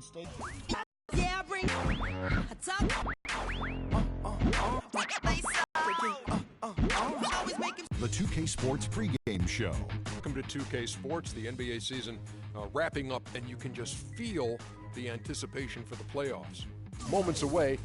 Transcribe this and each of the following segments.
State. Yeah, bring a top. The 2K Sports pregame show. Welcome to 2K Sports, the NBA season wrapping up, and you can just feel the anticipation for the playoffs. Moments away.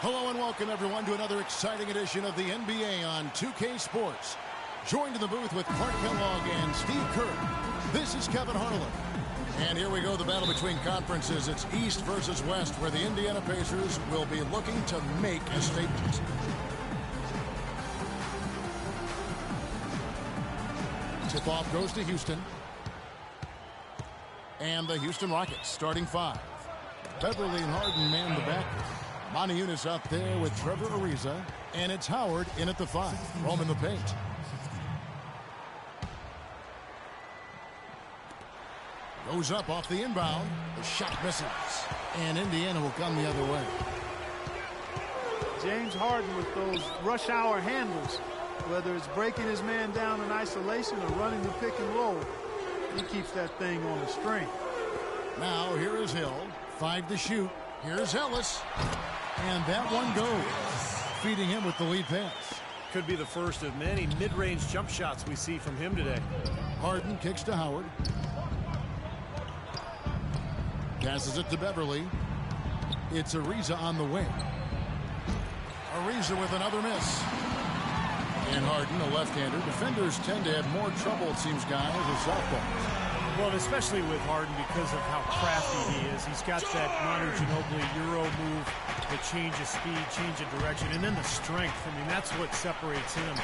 Hello and welcome everyone to another exciting edition of the NBA on 2K Sports. Joined in the booth with Clark Kellogg and Steve Kerr. This is Kevin Harlan. And here we go, the battle between conferences. It's East versus West, where the Indiana Pacers will be looking to make a statement. Tip-off goes to Houston. And the Houston Rockets starting five. Beverly and Harden man the backcourt. Moniunas out there with Trevor Ariza, and it's Howard in at the five. Roman the paint. Goes up off the inbound. The shot misses, and Indiana will come the other way. James Harden with those rush hour handles, whether it's breaking his man down in isolation or running the pick and roll, he keeps that thing on the string. Now here is Hill. 5 to shoot. Here's Ellis. And that one goes, feeding him with the lead pass. Could be the first of many mid-range jump shots we see from him today. Harden kicks to Howard. Passes it to Beverly. It's Ariza on the wing. Ariza with another miss. And Harden, a left-hander. Defenders tend to have more trouble, it seems, guys, with softballs. Well, especially with Harden because of how crafty he is. He's got that Manu Ginobili Euro move, the change of speed, change of direction, and then the strength. I mean, that's what separates him.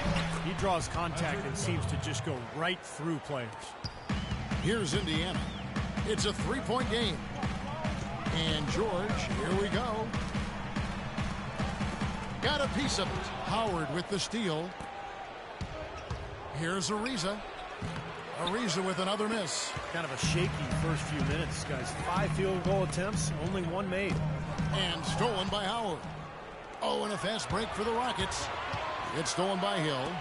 He draws contact and seems to just go right through players. Here's Indiana. It's a three-point game. And George, here we go. Got a piece of it. Howard with the steal. Here's Ariza. Ariza with another miss. Kind of a shaky first few minutes, guys. 5 field goal attempts, only 1 made. And stolen by Howard. Oh, and a fast break for the Rockets. It's stolen by Hill.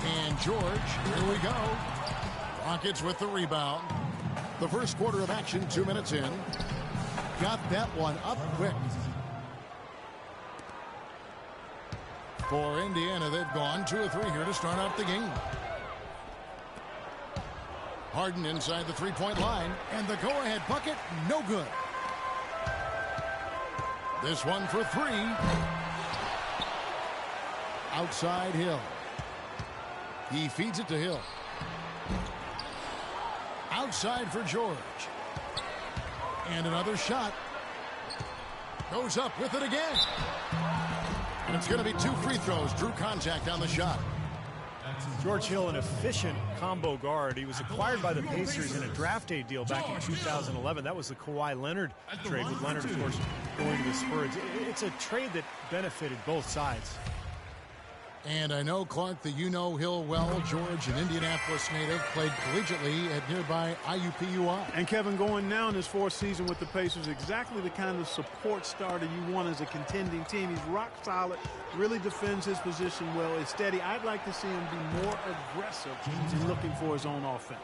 And George, here we go. Rockets with the rebound. The first quarter of action, 2 minutes in. Got that one up quick. For Indiana, they've gone 2 of 3 here to start out the game. Harden inside the three-point line, and the go-ahead bucket, no good. This one for 3. Outside Hill. He feeds it to Hill. Outside for George. And another shot. Goes up with it again. And it's going to be 2 free throws. Drew contact on the shot. George Hill, an efficient combo guard. He was acquired by the Pacers in a draft day deal back in 2011. That was the Kawhi Leonard trade, with Leonard, of course, going to the Spurs. It's a trade that benefited both sides. And I know, Clark, that you know Hill well. George, an Indianapolis native, played collegiately at nearby IUPUI. And Kevin, going now in his 4th season with the Pacers, exactly the kind of support starter you want as a contending team. He's rock solid, really defends his position well, is steady. I'd like to see him be more aggressive in looking for his own offense.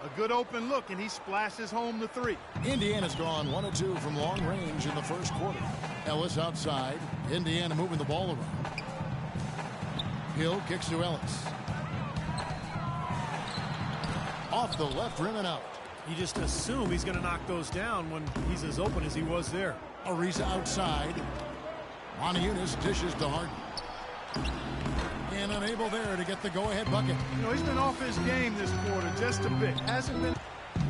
A good open look, and he splashes home the 3. Indiana's gone 1 of 2 from long range in the first quarter. Ellis outside. Indiana moving the ball around. Hill kicks to Ellis. Off the left rim and out. You just assume he's going to knock those down when he's as open as he was there. Ariza outside. Moniunas dishes to Harden. And unable there to get the go-ahead bucket. You know, he's been off his game this quarter just a bit. Hasn't been.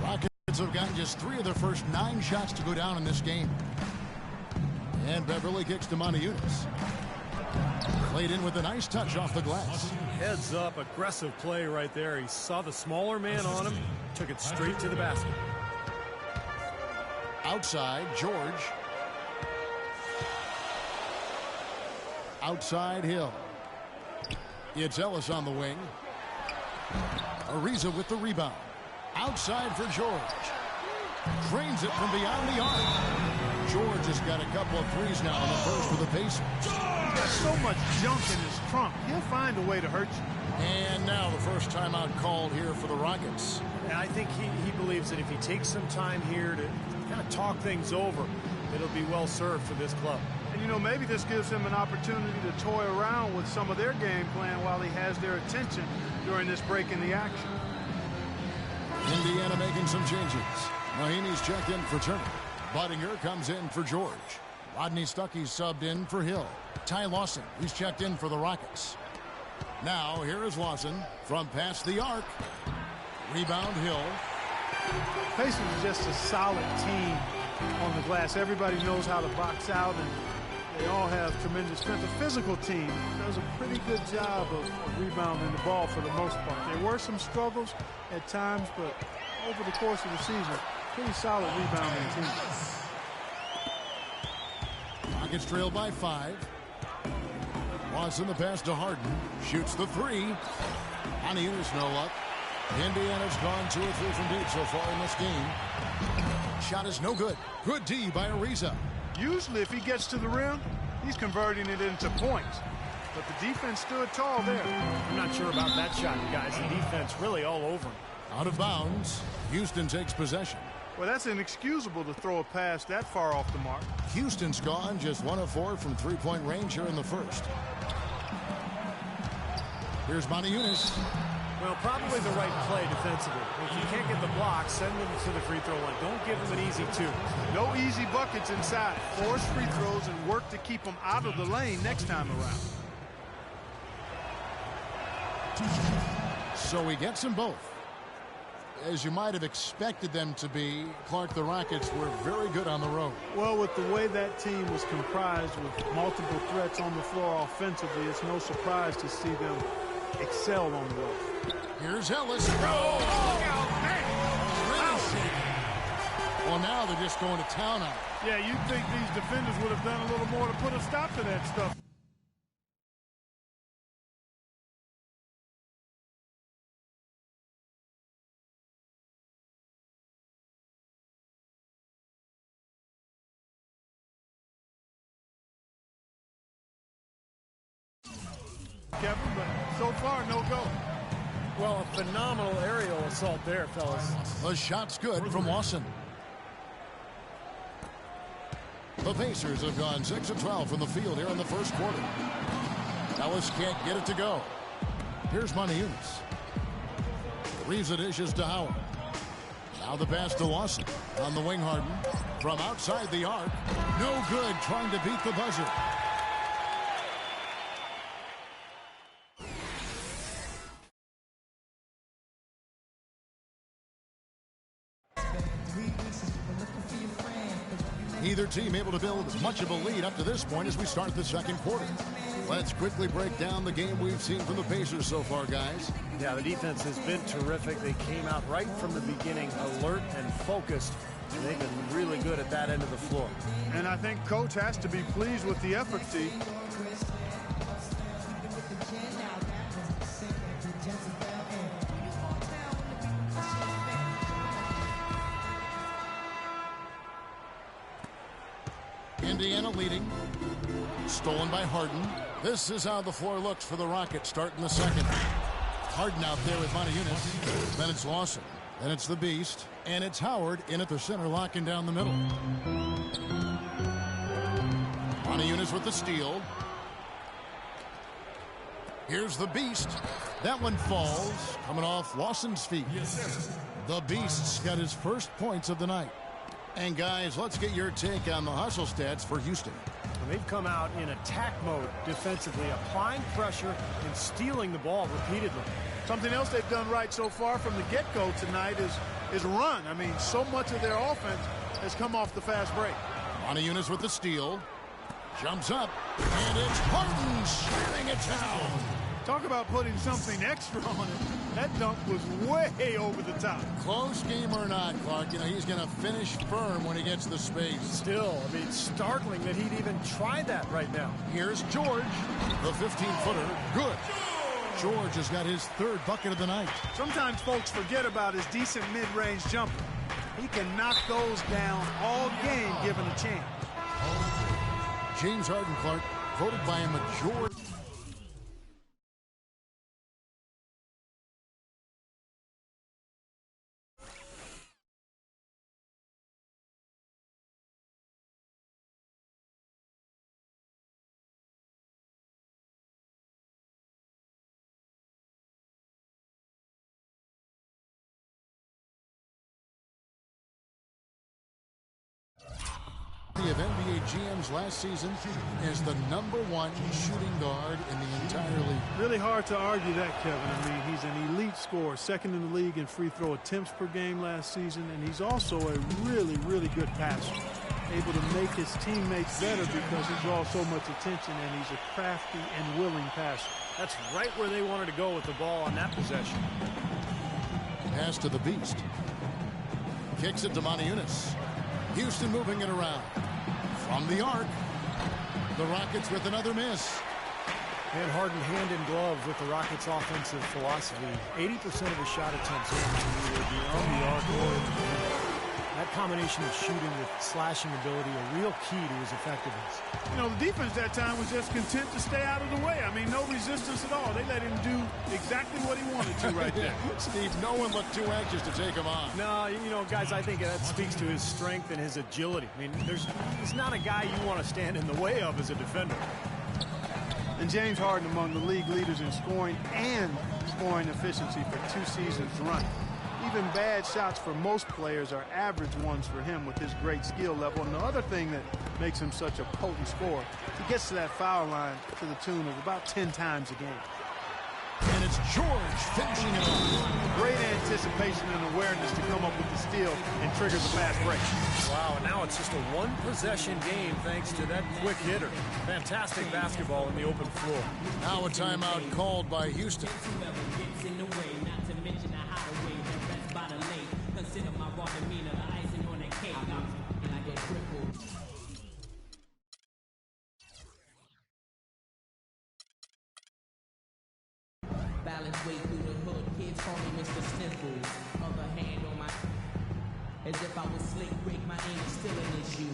Rockets have gotten just 3 of their first 9 shots to go down in this game. And Beverly kicks to Moniunas. Played in with a nice touch off the glass. Heads up, aggressive play right there. He saw the smaller man on him, took it straight to the basket. Outside, George. Outside, Hill. It's Ellis on the wing. Ariza with the rebound. Outside for George. Drains it from beyond the arc. George has got a couple of threes now in the first for the Pacers. He's got so much junk in his trunk. He'll find a way to hurt you. And now the first timeout called here for the Rockets. And I think he believes that if he takes some time here to kind of talk things over, it'll be well served for this club. And, you know, maybe this gives him an opportunity to toy around with some of their game plan while he has their attention during this break in the action. Indiana making some changes. Mahinmi's checked in for Turner. Budinger comes in for George. Rodney Stuckey's subbed in for Hill. Ty Lawson, he's checked in for the Rockets. Now, here is Lawson from past the arc. Rebound, Hill. Pacers is just a solid team on the glass. Everybody knows how to box out, and they all have tremendous strength. A physical team does a pretty good job of rebounding the ball for the most part. There were some struggles at times, but over the course of the season, pretty solid rebounding team. Rockets trail by 5. Watson the pass to Harden. Shoots the 3. Mahinmi's no luck. Indiana's gone 2 or 3 from deep so far in this game. Shot is no good. Good D by Ariza. Usually if he gets to the rim, he's converting it into points. But the defense stood tall there. I'm not sure about that shot, guys. The defense really all over him. Out of bounds. Houston takes possession. Well, that's inexcusable to throw a pass that far off the mark. Houston's gone just 1 of 4 from three-point range here in the first. Here's Mahinmi. Well, probably the right play defensively. If you can't get the block, send them to the free throw line. Don't give them an easy 2. No easy buckets inside. Force free throws and work to keep them out of the lane next time around. So he gets them both. As you might have expected them to be, Clark, the Rockets were very good on the road. Well, with the way that team was comprised with multiple threats on the floor offensively, it's no surprise to see them excel on the road. Here's Ellis. Oh, look out, man. Really shaky. Well, now they're just going to town on it. Yeah, you'd think these defenders would have done a little more to put a stop to that stuff. Kevin, but so far, no go. Well, a phenomenal aerial assault there, fellas. The shot's good from Lawson. The Pacers have gone 6 of 12 from the field here in the first quarter. Ellis can't get it to go. Here's Mahinmi. Leaves the dishes to Howard. Now the pass to Lawson. On the wing, Harden. From outside the arc. No good, trying to beat the buzzer. Neither team able to build much of a lead up to this point as we start the second quarter. Let's quickly break down the game we've seen from the Pacers so far, guys. Yeah, the defense has been terrific. They came out right from the beginning alert and focused. And they've been really good at that end of the floor. And I think Coach has to be pleased with the effort, Steve. Indiana leading. Stolen by Harden. This is how the floor looks for the Rockets starting the second. Harden out there with Mahinmi. Then it's Lawson. Then it's the Beast. And it's Howard in at the center, locking down the middle. Mahinmi with the steal. Here's the Beast. That one falls, coming off Lawson's feet. The Beast's got his first points of the night. And guys, let's get your take on the hustle stats for Houston. Well, they've come out in attack mode defensively, applying pressure and stealing the ball repeatedly. Something else they've done right so far from the get-go tonight is run. I mean, so much of their offense has come off the fast break. Mahinmi with the steal. Jumps up, and it's Harden sharing it down. Talk about putting something extra on it. That dunk was way over the top. Close game or not, Clark, he's going to finish firm when he gets the space. Still, startling that he'd even try that right now. Here's George, the 15-footer, good. George has got his third bucket of the night. Sometimes folks forget about his decent mid-range jumper. He can knock those down all game given a chance. James Harden, Clark, voted by a majority. Of NBA GMs last season as the #1 shooting guard in the entire league. Really hard to argue that, Kevin. He's an elite scorer, second in the league in free throw attempts per game last season, and he's also a really, really good passer. Able to make his teammates better because he draws so much attention, and he's a crafty and willing passer. That's right where they wanted to go with the ball on that possession. Pass to the Beast. Kicks it to Moniunas. Houston moving it around. From the arc, the Rockets with another miss. And Harden hand in glove with the Rockets' offensive philosophy. 80% of his shot attempts will be on the arc or in the paint. That combination of shooting with slashing ability, a real key to his effectiveness. The defense that time was just content to stay out of the way. No resistance at all. They let him do exactly what he wanted to right there. Steve, no one looked too anxious to take him on. No, guys, I think that speaks to his strength and his agility. He's not a guy you want to stand in the way of as a defender. And James Harden among the league leaders in scoring and scoring efficiency for 2 seasons running. Even bad shots for most players are average ones for him with his great skill level. And the other thing that makes him such a potent scorer, he gets to that foul line to the tune of about 10 times a game. And it's George finishing it off. Great anticipation and awareness to come up with the steal and trigger the fast break. Wow, and now it's just a one-possession game thanks to that quick hitter. Fantastic basketball in the open floor. Now a timeout called by Houston. Balance way through the hood, kids call me Mr. Sniffles. Other hand on my, as if I was slick Rick, my aim is still an issue.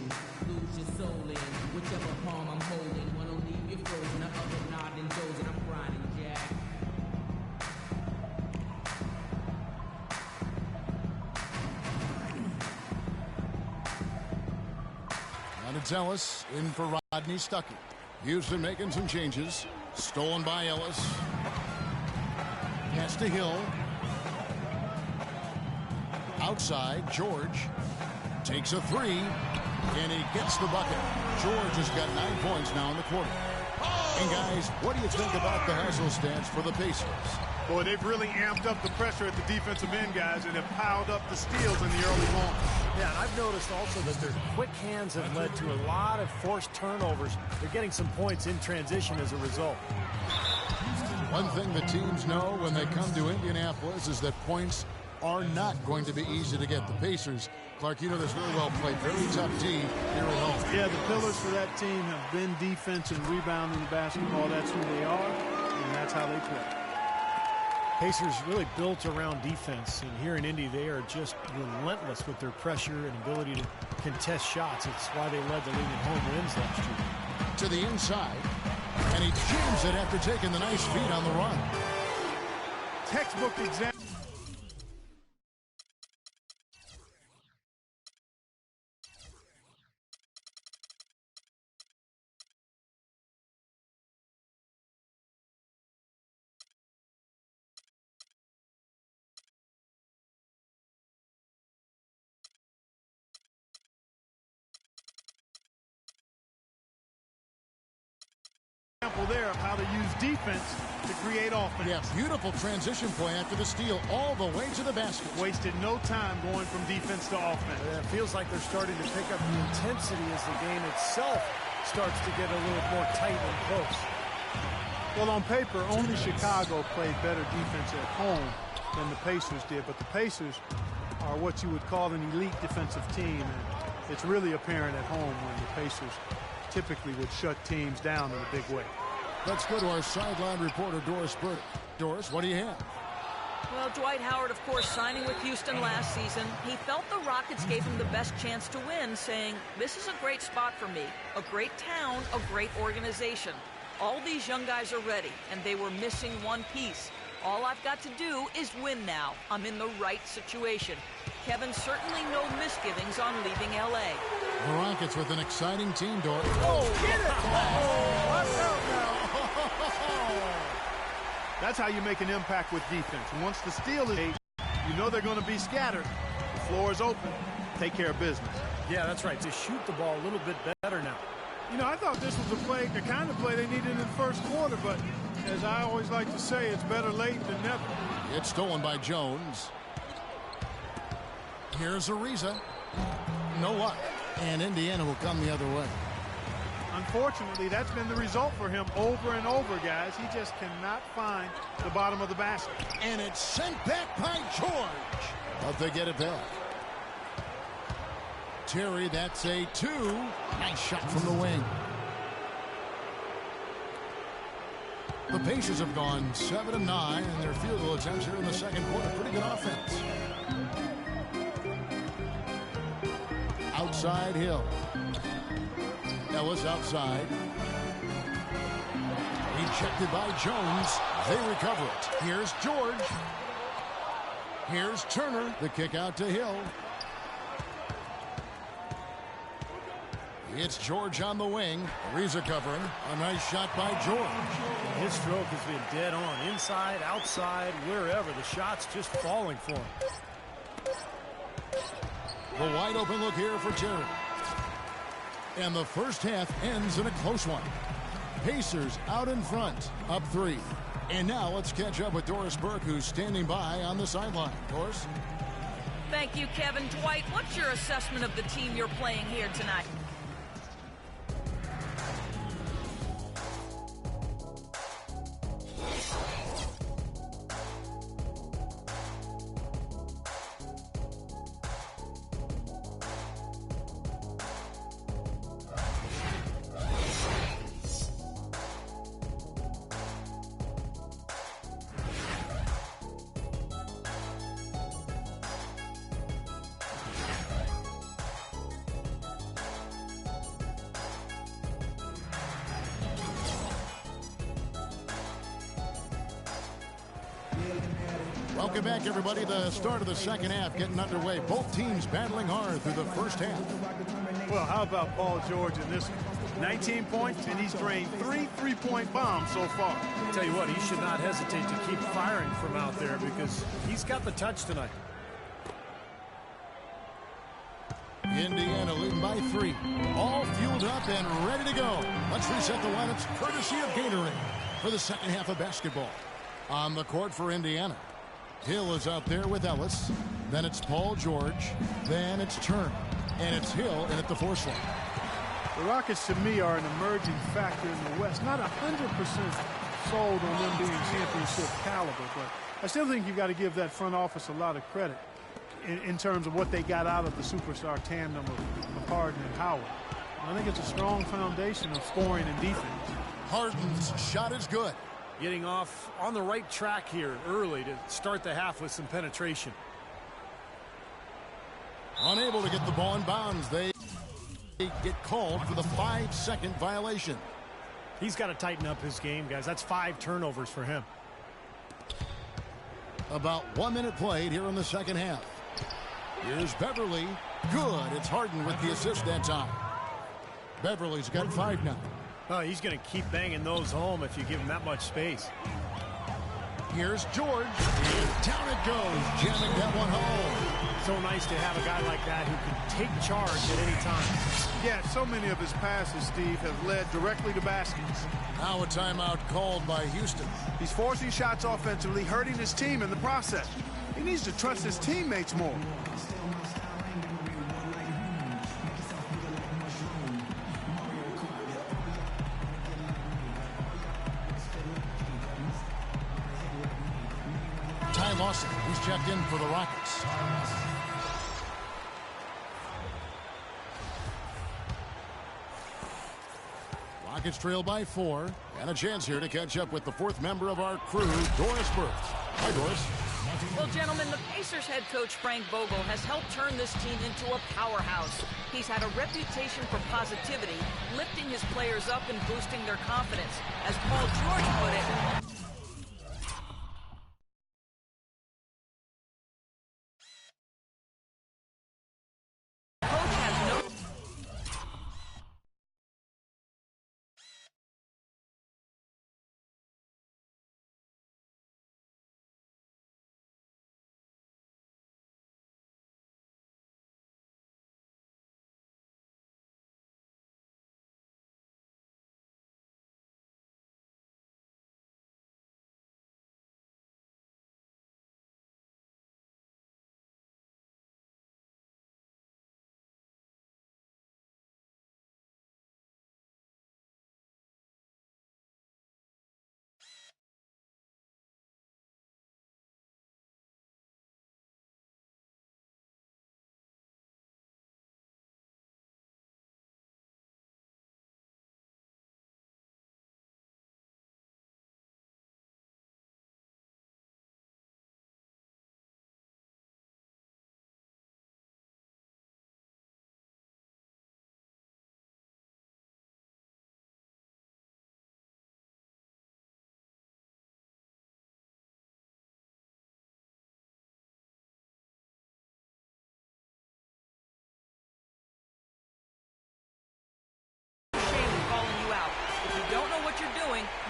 Lose your soul in whichever palm I'm holding. One will leave you frozen, the other nodding dozing. I'm grinding, Jack. Now to Ellis, in for Rodney Stuckey. Houston making some changes. Stolen by Ellis. Pass to Hill. Outside, George takes a 3, and he gets the bucket. George has got 9 points now in the quarter. And guys, what do you think about the hustle stance for the Pacers? Boy, they've really amped up the pressure at the defensive end, guys, and have piled up the steals in the early going. Yeah, and I've noticed also that their quick hands have led to a lot of forced turnovers. They're getting some points in transition as a result. One thing the teams know when they come to Indianapolis is that points are not going to be easy to get. The Pacers, Clark, this really well played. Very tough D here at home. Yeah, the pillars for that team have been defense and rebounding the basketball. That's who they are, and that's how they play. Pacers really built around defense, and here in Indy, they are just relentless with their pressure and ability to contest shots. It's why they led the league in home wins last year. To the inside, and he jams it after taking the nice feed on the run. Textbook example. there of how to use defense to create offense. Yeah, beautiful transition play after the steal all the way to the basket. Wasted no time going from defense to offense. It feels like they're starting to pick up the intensity as the game itself starts to get a little more tight and close. Well, on paper, only Chicago played better defense at home than the Pacers did, but the Pacers are what you would call an elite defensive team, and it's really apparent at home when the Pacers typically would shut teams down in a big way. Let's go to our sideline reporter, Doris Burdick. Doris, what do you have? Well, Dwight Howard, of course, signing with Houston last season, he felt the Rockets gave him the best chance to win, saying, "This is a great spot for me, a great town, a great organization. All these young guys are ready, and they were missing one piece. All I've got to do is win now. I'm in the right situation." Kevin, certainly no misgivings on leaving L.A. The Rockets with an exciting team, Doris. Oh, get it! That's how you make an impact with defense. Once the steal is made, you know they're going to be scattered. The floor is open. Take care of business. Yeah, that's right. Just shoot the ball a little bit better now. You know, I thought this was the kind of play they needed in the first quarter, but as I always like to say, it's better late than never. It's stolen by Jones. Here's Ariza. No luck. And Indiana will come the other way. Unfortunately, that's been the result for him over and over, guys. He just cannot find the bottom of the basket. And it's sent back by George. But they get it back. Terry, that's a 2. Nice shot from the wing. The Pacers have gone 7 of 9 in their field goal attempts here in the second quarter. Pretty good offense. Outside Hill. Ellis outside. Rejected by Jones. They recover it. Here's George. Here's Turner. The kick out to Hill. It's George on the wing. Ariza covering. A nice shot by George. His stroke has been dead on. Inside, outside, wherever. The shot's just falling for him. The wide open look here for Terry. And the first half ends in a close one. Pacers out in front, up 3. And now let's catch up with Doris Burke, who's standing by on the sideline. Doris? Thank you, Kevin. Dwight, what's your assessment of the team you're playing here tonight? Welcome back, everybody. The start of the second half getting underway. Both teams battling hard through the first half. Well, how about Paul George in this one? 19 points, and he's drained 3 three-point bombs so far. I'll tell you what, he should not hesitate to keep firing from out there because he's got the touch tonight. Indiana leading by 3. All fueled up and ready to go. Let's reset the lineups courtesy of Gatorade for the second half of basketball. On the court for Indiana, Hill is out there with Ellis. Then it's Paul George. Then it's Turner. And it's Hill in at the 4 slot. The Rockets, to me, are an emerging factor in the West. Not 100% sold on them being championship caliber, but I still think you've got to give that front office a lot of credit in terms of what they got out of the superstar tandem of Harden and Howard. I think it's a strong foundation of scoring and defense. Harden's shot is good. Getting off on the right track here early to start the half with some penetration. Unable to get the ball in bounds. They get called for the 5-second violation. He's got to tighten up his game, guys. That's 5 turnovers for him. About 1 minute played here in the second half. Here's Beverly. Good. It's Harden with the assist that time. Beverly's got 5 now. Oh, he's going to keep banging those home if you give him that much space. Here's George. And down it goes, jamming that one home. so nice to have a guy like that who can take charge at any time. Yeah, so many of his passes, Steve, have led directly to baskets. Now a timeout called by Houston. He's forcing shots offensively, hurting his team in the process. He needs to trust his teammates more. Ty Lawson, who's checked in for the Rockets. Rockets trail by 4, and a chance here to catch up with the fourth member of our crew, Doris Burke. Hi, Doris. Well, gentlemen, the Pacers head coach Frank Vogel has helped turn this team into a powerhouse. He's had a reputation for positivity, lifting his players up and boosting their confidence. As Paul George put it,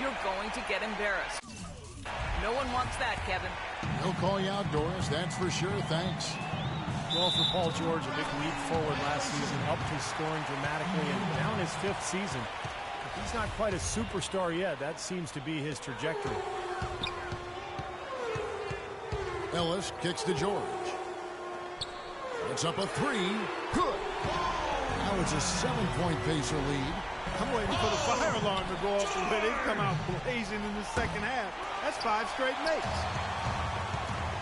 you're going to get embarrassed. No one wants that, Kevin. He'll call you out, Doris, that's for sure. Thanks. Well, for Paul George, a big leap forward last season, upped his scoring dramatically, and now in his 5th season. He's not quite a superstar yet. That seems to be his trajectory. Ellis kicks to George. It's up a 3. Good. Now it's a 7-point Pacer lead. I'm waiting for the fire alarm to go off the way they've come out blazing in the second half. That's 5 straight makes.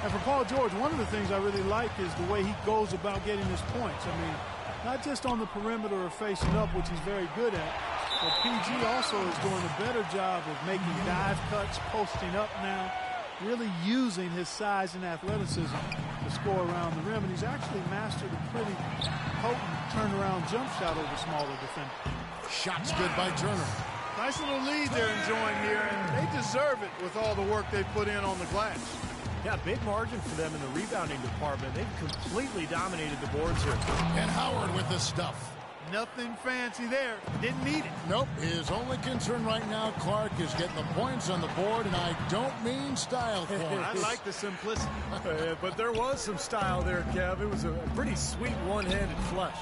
And for Paul George, one of the things I really like is the way he goes about getting his points. I mean, not just on the perimeter or facing up, which he's very good at, but PG also is doing a better job of making dive cuts, posting up now, really using his size and athleticism to score around the rim. And he's actually mastered a pretty potent turnaround jump shot over smaller defenders. Shot's good by Turner. Nice little lead they're enjoying here, and they deserve it with all the work they've put in on the glass. Yeah, big margin for them in the rebounding department. They've completely dominated the boards here. And Howard with the stuff. Nothing fancy there. Didn't need it. Nope. His only concern right now, Clark, is getting the points on the board, and I don't mean style points. I like the simplicity. But there was some style there, Kev. It was a pretty sweet one-handed flush.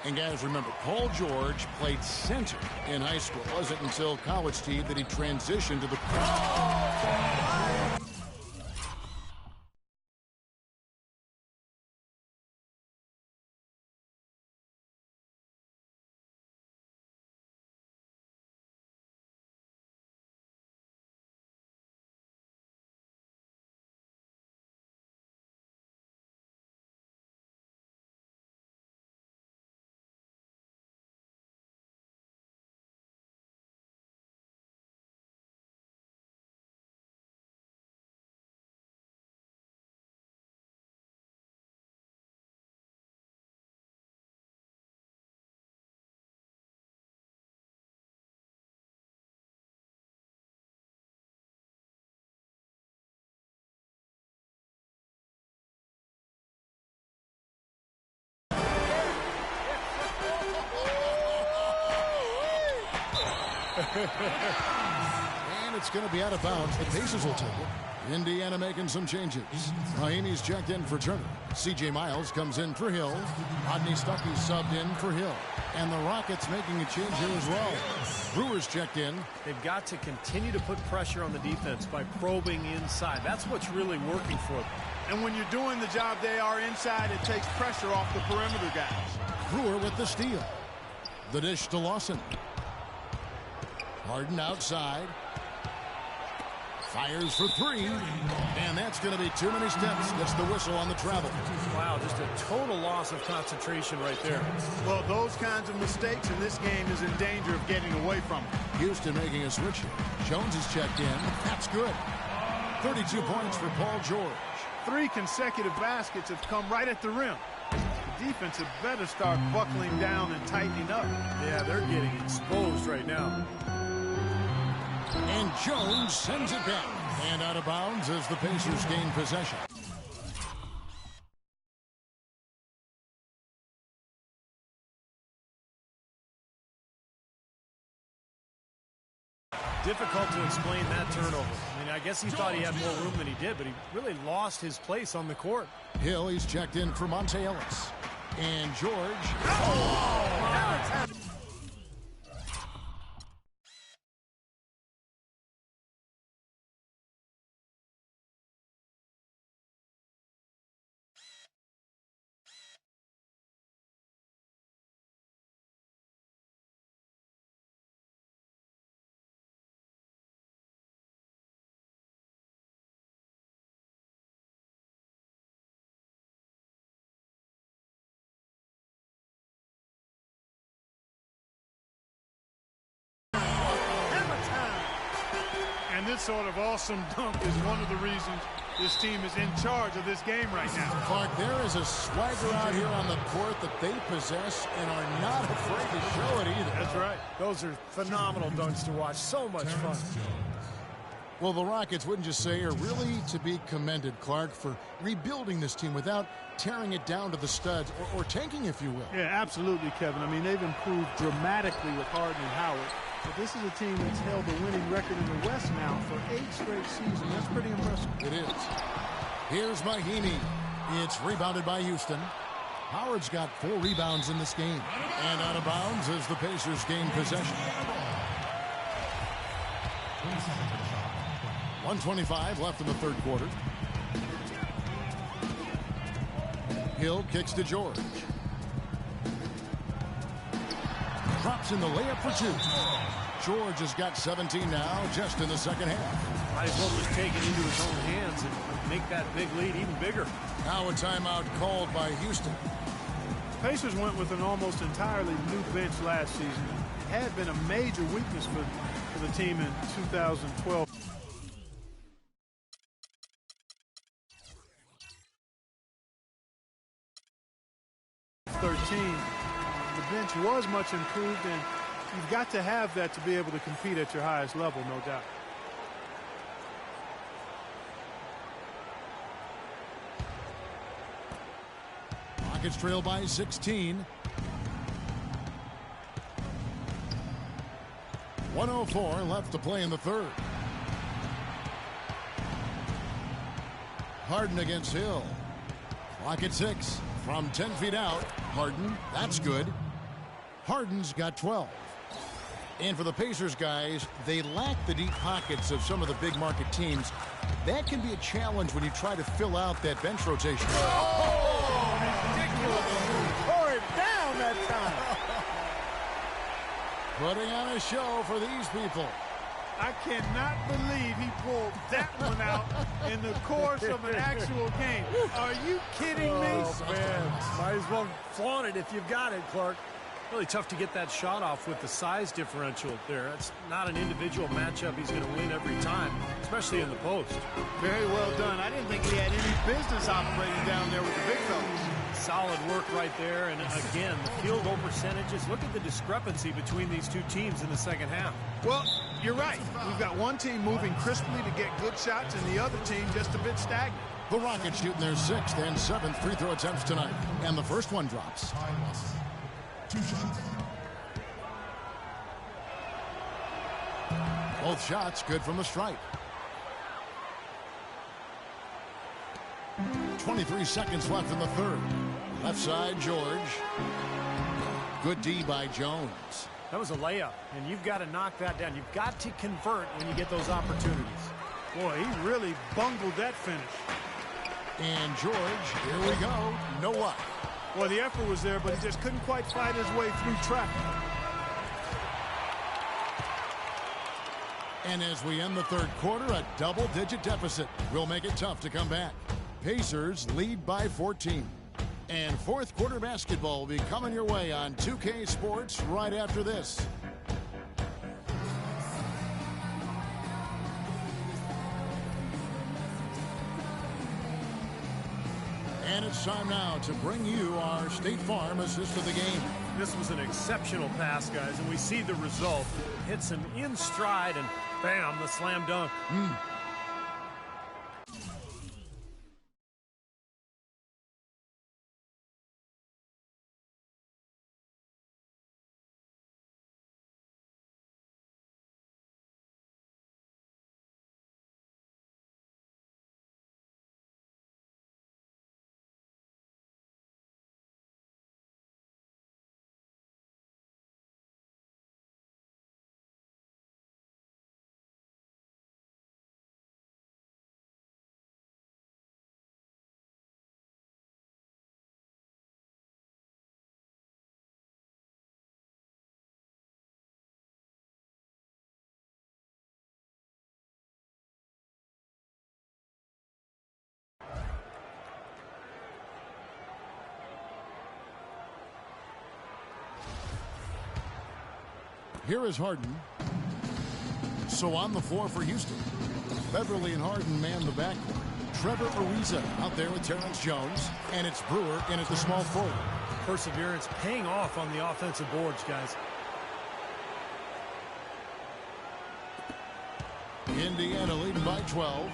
And guys, remember, Paul George played center in high school. It wasn't until college, Steve, that he transitioned to the... And it's going to be out of bounds. The Pacers will take it. Indiana making some changes. Mahimi's checked in for Turner. C.J. Miles comes in for Hill. Rodney Stuckey's subbed in for Hill. And the Rockets making a change here as well. Brewer's checked in. They've got to continue to put pressure on the defense by probing inside. That's what's really working for them. And when you're doing the job they are inside, it takes pressure off the perimeter guys. Brewer with the steal. The dish to Lawson. Harden outside. Fires for three. And that's going to be too many steps. Gets the whistle on the travel. Wow, just a total loss of concentration right there. Well, those kinds of mistakes in this game is in danger of getting away from them. Houston making a switch here. Jones is checked in. That's good. 32 points for Paul George. 3 consecutive baskets have come right at the rim. The defense had better start buckling down and tightening up. Yeah, they're getting exposed right now. And Jones sends it back. And out of bounds as the Pacers gain possession. Difficult to explain that turnover. I mean, I guess he thought he had more room than he did, but he really lost his place on the court. Hill, he's checked in for Monte Ellis. And George. And this sort of awesome dunk is one of the reasons this team is in charge of this game right now. Clark, there is a swagger out here on the court that they possess and are not afraid to show it either. That's right. Those are phenomenal dunks to watch. So much fun. Well, the Rockets, wouldn't you say, are really to be commended, Clark, for rebuilding this team without tearing it down to the studs or tanking, if you will. Yeah, absolutely, Kevin. I mean, they've improved dramatically with Harden and Howard. But this is a team that's held the winning record in the West now for 8 straight seasons. That's pretty impressive. It is. Here's Mahimi. It's rebounded by Houston. Howard's got 4 rebounds in this game. And out of bounds as the Pacers gain possession. 1:25 left in the third quarter. Hill kicks to George. Drops in the layup for 2. George has got 17 now, just in the second half. Might as well just take it into his own hands and make that big lead even bigger. Now a timeout called by Houston. Pacers went with an almost entirely new bench last season. It had been a major weakness for the team in 2012. The bench was much improved, and you've got to have that to be able to compete at your highest level, no doubt. Rockets trail by 16. 1:04 left to play in the third. Harden against Hill. Clock at 6. From 10 feet out, Harden, that's good. Harden's got 12. And for the Pacers guys, they lack the deep pockets of some of the big market teams. That can be a challenge when you try to fill out that bench rotation. Oh, ridiculous. Tore it down that time. Putting on a show for these people. I cannot believe he pulled that one out in the course of an actual game. Are you kidding me? Oh, man. Might as well flaunt it if you've got it, Clark. Really tough to get that shot off with the size differential there. It's not an individual matchup he's going to win every time, especially in the post. Very well done. I didn't think he had any business operating down there with the big fellas. Solid work right there. And again, the field goal percentages. Look at the discrepancy between these two teams in the second half. Well, you're right. We've got one team moving crisply to get good shots and the other team just a bit stagnant. The Rockets shooting their 6th and 7th free throw attempts tonight. And the first one drops. 2 shots. Both shots good from the stripe. 23 seconds left in the third. Left side, George. Good D by Jones. That was a layup, and you've got to knock that down. You've got to convert when you get those opportunities. Boy, he really bungled that finish. And George, here we go. No luck. Well, the effort was there, but he just couldn't quite fight his way through traffic. And as we end the third quarter, a double-digit deficit will make it tough to come back. Pacers lead by 14. And fourth quarter basketball will be coming your way on 2K Sports right after this. And it's time now to bring you our State Farm assist of the game. This was an exceptional pass, guys, and we see the result. Hits him in stride, and bam, the slam dunk. Here is Harden. So on the floor for Houston. Beverly and Harden man the backcourt. Trevor Ariza out there with Terrence Jones. And it's Brewer in at the small forward. Perseverance paying off on the offensive boards, guys. Indiana leading by 12.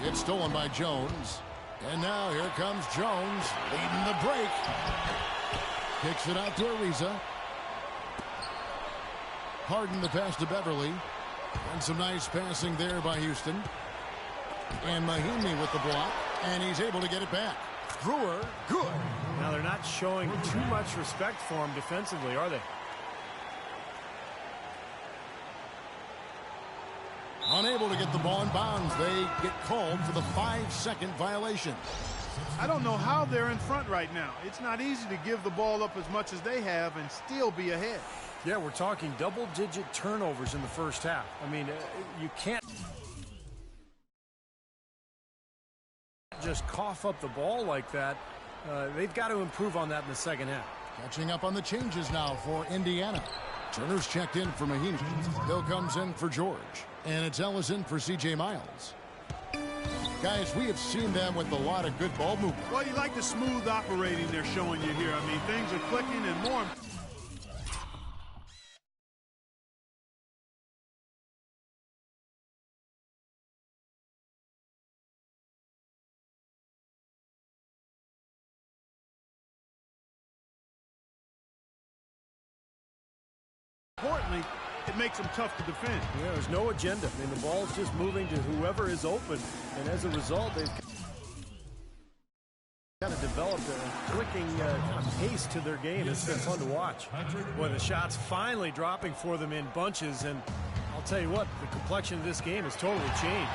It's stolen by Jones. And now here comes Jones leading the break. Kicks it out to Ariza. Harden the pass to Beverly. And some nice passing there by Houston. And Mahimi with the block. And he's able to get it back. Brewer, good. Now they're not showing too much respect for him defensively, are they? Unable to get the ball in bounds. They get called for the 5-second violation. I don't know how they're in front right now. It's not easy to give the ball up as much as they have and still be ahead. Yeah, we're talking double-digit turnovers in the first half. I mean, you can't just cough up the ball like that. They've got to improve on that in the second half. Catching up on the changes now for Indiana. Turner's checked in for Mahimi. Bill comes in for George. And it's Ellis in for C.J. Miles. Guys, we have seen them with a lot of good ball movement. Well, you like the smooth operating they're showing you here. I mean, things are clicking and more. Importantly, it makes them tough to defend. Yeah, there's no agenda. I mean, the ball's just moving to whoever is open, and as a result, they've kind of developed a clicking pace to their game. It's been fun to watch. Boy, the shots finally dropping for them in bunches, and I'll tell you what, the complexion of this game has totally changed.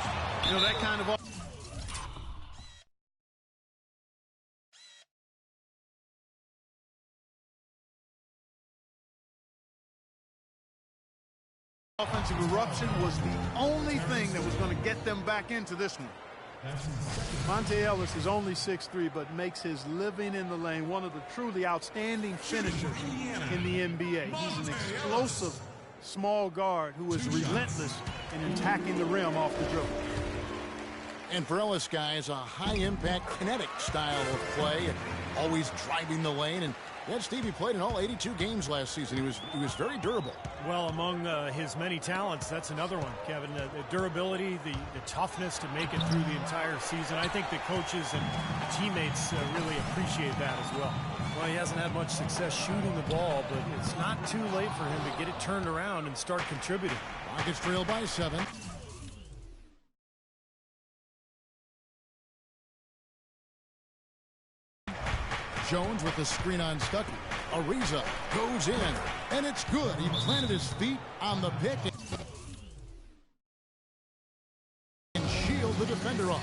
You know, that kind of offensive eruption was the only thing that was going to get them back into this one. Monte Ellis is only 6'3", but makes his living in the lane. One of the truly outstanding finishers in the NBA. He's an explosive small guard who is relentless in attacking the rim off the dribble. And for Ellis, guys, a high-impact kinetic style of play, always driving the lane. And yeah, Steve, he played in all 82 games last season. He was very durable. Well, among his many talents, that's another one, Kevin. The durability, the toughness to make it through the entire season. I think the coaches and teammates really appreciate that as well. Well, he hasn't had much success shooting the ball, but it's not too late for him to get it turned around and start contributing. Rockets trail by 7. Jones with the screen on Stuckey. Ariza goes in, and it's good. He planted his feet on the pick and shield the defender off.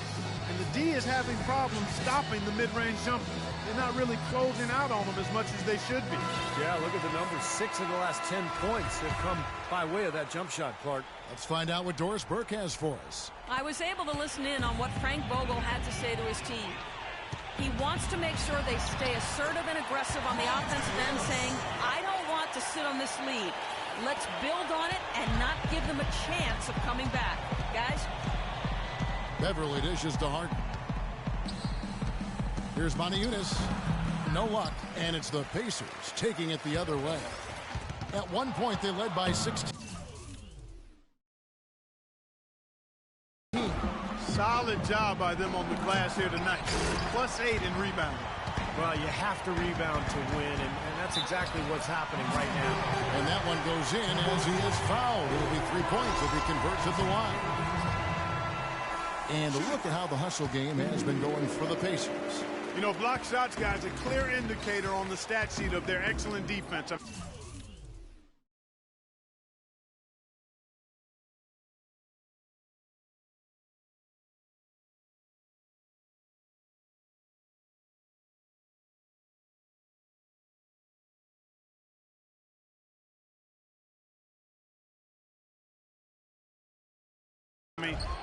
And the D is having problems stopping the mid-range jumper. They're not really closing out on them as much as they should be. Yeah, look at the numbers. 6 of the last 10 points have come by way of that jump shot, Clark. Let's find out what Doris Burke has for us. I was able to listen in on what Frank Vogel had to say to his team. He wants to make sure they stay assertive and aggressive on the offensive end, saying, I don't want to sit on this lead. Let's build on it and not give them a chance of coming back. Guys? Beverly dishes to Harden. Here's Moniunas. No luck, and it's the Pacers taking it the other way. At one point, they led by 16. Solid job by them on the glass here tonight. +8 in rebounding. Well, you have to rebound to win, and that's exactly what's happening right now. And that one goes in as he is fouled. It'll be 3 points if he converts at the line. And look at how the hustle game has been going for the Pacers. You know, block shots, guys, a clear indicator on the stat sheet of their excellent defense.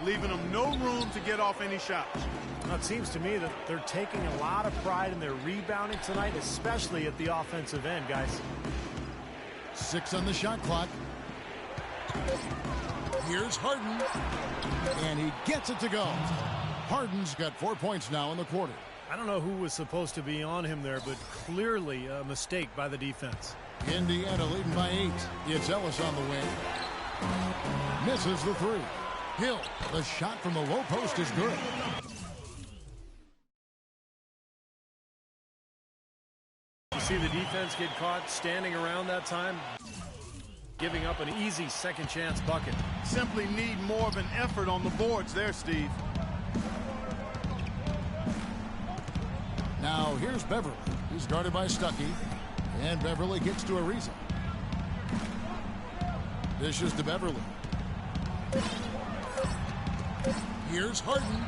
Leaving them no room to get off any shots. Well, it seems to me that they're taking a lot of pride in their rebounding tonight, especially at the offensive end, guys. 6 on the shot clock. Here's Harden. And he gets it to go. Harden's got 4 points now in the quarter. I don't know who was supposed to be on him there, but clearly a mistake by the defense. Indiana leading by 8. It's Ellis on the wing. Misses the 3. Hill, the shot from the low post is good. You see the defense get caught standing around that time, giving up an easy second chance bucket. Simply need more of an effort on the boards there, Steve. Now here's Beverly. He's guarded by Stuckey. And Beverly gets to Ariza. Dishes to Beverly. Here's Harden.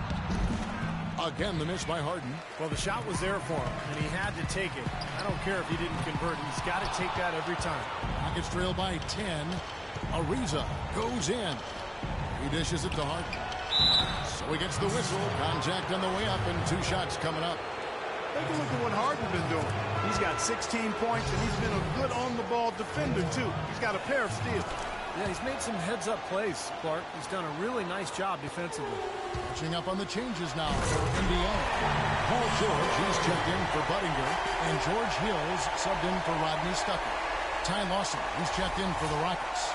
Again, the miss by Harden. Well, the shot was there for him, and he had to take it. I don't care if he didn't convert. He's got to take that every time. Rockets trail by 10. Ariza goes in. He dishes it to Harden. So he gets the whistle. Contact on the way up, and 2 shots coming up. Take a look at what Harden's been doing. He's got 16 points, and he's been a good on-the-ball defender, too. He's got a pair of steals. Yeah, he's made some heads-up plays, Clark. He's done a really nice job defensively. Catching up on the changes now for Indiana. Paul George, he's checked in for Budinger, and George Hills subbed in for Rodney Stuckey. Ty Lawson, he's checked in for the Rockets.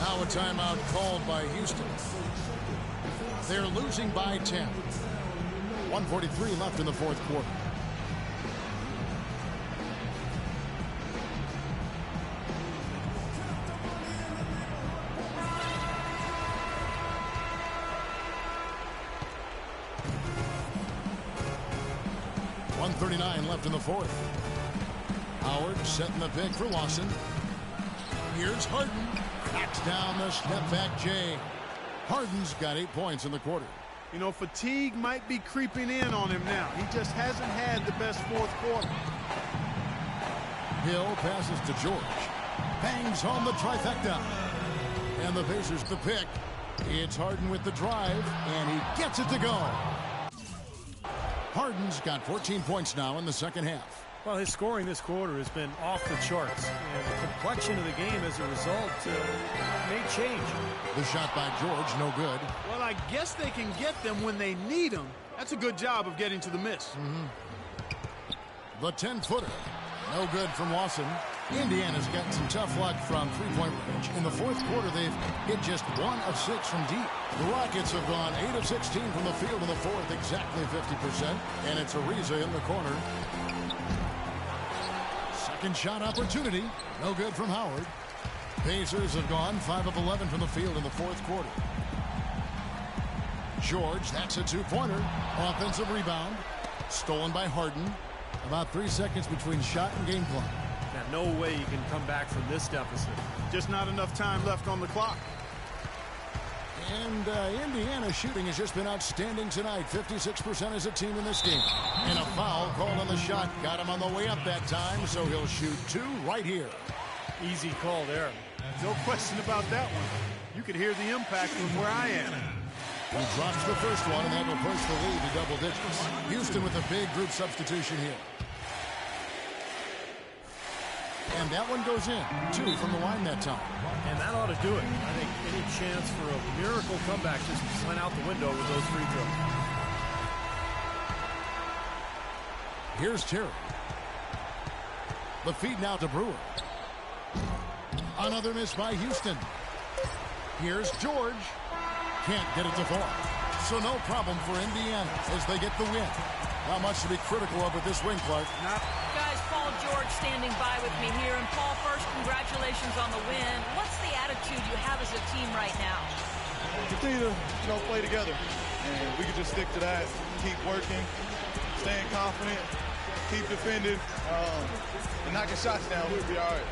Now a timeout called by Houston. They're losing by 10. 1:43 left in the fourth quarter. .39 left in the fourth. Howard setting the pick for Lawson. Here's Harden. Knocks down the step back Jay. Harden's got 8 points in the quarter. You know, fatigue might be creeping in on him now. He just hasn't had the best fourth quarter. Hill passes to George. Bangs home the trifecta. And the Pacers the pick. It's Harden with the drive, and he gets it to go. Harden's got 14 points now in the second half. Well, his scoring this quarter has been off the charts, and the complexion of the game as a result may change. The shot by George, no good. Well, I guess they can get them when they need them. That's a good job of getting to the miss. The 10-footer, no good from Lawson. Indiana's got some tough luck from three-point range. In the fourth quarter, they've hit just 1 of 6 from deep. The Rockets have gone 8 of 16 from the field in the fourth, exactly 50%. And it's Ariza in the corner. Second shot opportunity, no good from Howard. Pacers have gone 5 of 11 from the field in the fourth quarter. George, that's a two-pointer. Offensive rebound. Stolen by Harden. About 3 seconds between shot and game clock. Now, no way you can come back from this deficit. Just not enough time left on the clock. And Indiana's shooting has just been outstanding tonight. 56% as a team in this game. And a foul called on the shot. Got him on the way up that time, so he'll shoot 2 right here. Easy call there. No question about that one. You could hear the impact from where I am. He drops the first one, and that will push the lead to double digits. Houston with a big group substitution here. And that one goes in. 2 from the line that time. And that ought to do it. I think any chance for a miracle comeback just went out the window with those free throws. Here's Terry. The feed now to Brewer. Another miss by Houston. Here's George. Can't get it to fall. So no problem for Indiana as they get the win. Not much to be critical of with this win, Clark. Guys, Paul George standing by with me here. And Paul, first, congratulations on the win. What's the attitude you have as a team right now? Continue to play together. And we can just stick to that. Keep working, staying confident, keep defending, and knocking shots down. We'll be all right.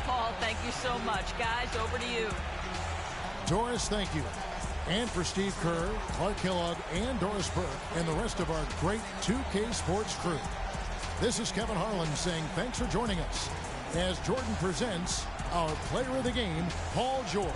Paul, thank you so much. Guys, over to you. Doris, thank you. And for Steve Kerr, Clark Kellogg, and Doris Burke, and the rest of our great 2K Sports crew. This is Kevin Harlan saying thanks for joining us as Jordan presents our player of the game, Paul George.